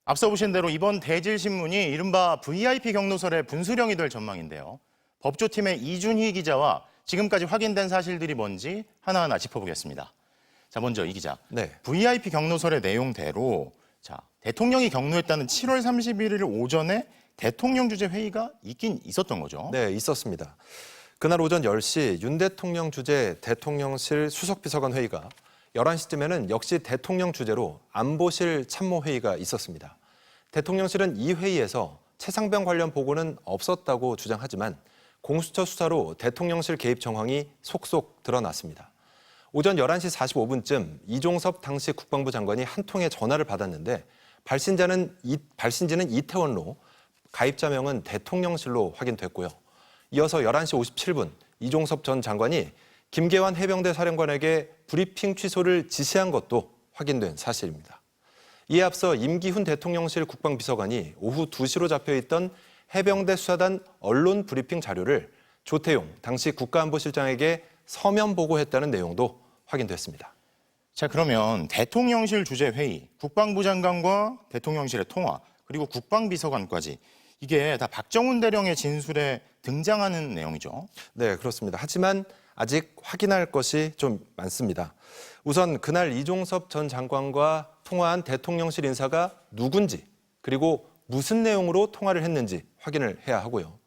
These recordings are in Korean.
앞서 보신 대로 이번 대질신문이 이른바 VIP 경로설의 분수령이 될 전망인데요. 법조팀의 이준희 기자와 지금까지 확인된 사실들이 뭔지 하나하나 짚어보겠습니다. 자, 먼저 이 기자. 네. VIP 경로설의 내용대로 대통령이 경로했다는 7월 31일 오전에 대통령 주재 회의가 있긴 있었던 거죠? 네, 있었습니다. 그날 오전 10시 윤 대통령 주재 대통령실 수석비서관 회의가 11시쯤에는 역시 대통령 주재로 안보실 참모회의가 있었습니다. 대통령실은 이 회의에서 최상병 관련 보고는 없었다고 주장하지만 공수처 수사로 대통령실 개입 정황이 속속 드러났습니다. 오전 11시 45분쯤 이종섭 당시 국방부 장관이 한 통의 전화를 받았는데 발신지는 이태원로, 가입자명은 대통령실로 확인됐고요. 이어서 11시 57분 이종섭 전 장관이 김계환 해병대 사령관에게 브리핑 취소를 지시한 것도 확인된 사실입니다. 이에 앞서 임기훈 대통령실 국방비서관이 오후 2시로 잡혀있던 해병대 수사단 언론 브리핑 자료를 조태용 당시 국가안보실장에게 서면 보고했다는 내용도 확인됐습니다. 자, 그러면 대통령실 주재 회의, 국방부 장관과 대통령실의 통화, 그리고 국방비서관까지 이게 다 박정훈 대령의 진술에 등장하는 내용이죠? 네, 그렇습니다. 하지만 아직 확인할 것이 좀 많습니다. 우선 그날 이종섭 전 장관과 통화한 대통령실 인사가 누군지, 그리고 무슨 내용으로 통화를 했는지 확인을 해야 하고요.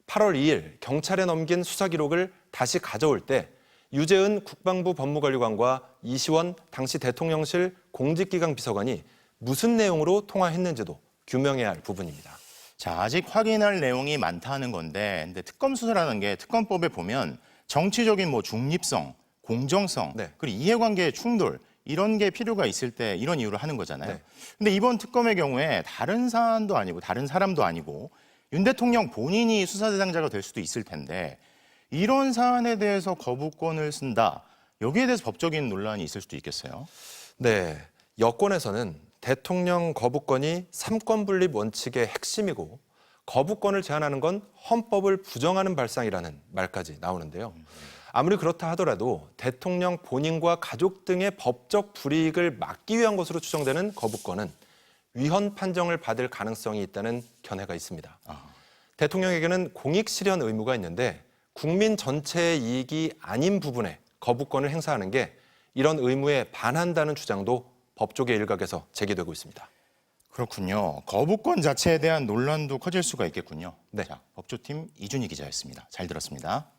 8월 2일 경찰에 넘긴 수사 기록을 다시 가져올 때 유재은 국방부 법무관리관과 이시원 당시 대통령실 공직기강 비서관이 무슨 내용으로 통화했는지도 규명해야 할 부분입니다. 자, 아직 확인할 내용이 많다는 건데, 근데 특검 수사라는 게 특검법에 보면 정치적인 중립성, 공정성, 네. 그리고 이해관계의 충돌, 이런 게 필요가 있을 때 이런 이유로 하는 거잖아요. 네. 근데 이번 특검의 경우에 다른 사안도 아니고 다른 사람도 아니고 윤 대통령 본인이 수사 대상자가 될 수도 있을 텐데 이런 사안에 대해서 거부권을 쓴다. 여기에 대해서 법적인 논란이 있을 수도 있겠어요. 네, 여권에서는 대통령 거부권이 삼권 분립 원칙의 핵심이고 거부권을 제한하는 건 헌법을 부정하는 발상이라는 말까지 나오는데요. 아무리 그렇다 하더라도 대통령 본인과 가족 등의 법적 불이익을 막기 위한 것으로 추정되는 거부권은 위헌 판정을 받을 가능성이 있다는 견해가 있습니다. 대통령에게는 공익 실현 의무가 있는데 국민 전체의 이익이 아닌 부분에 거부권을 행사하는 게 이런 의무에 반한다는 주장도 법조계 일각에서 제기되고 있습니다. 그렇군요. 거부권 자체에 대한 논란도 커질 수가 있겠군요. 네. 자, 법조팀 이준희 기자였습니다. 잘 들었습니다.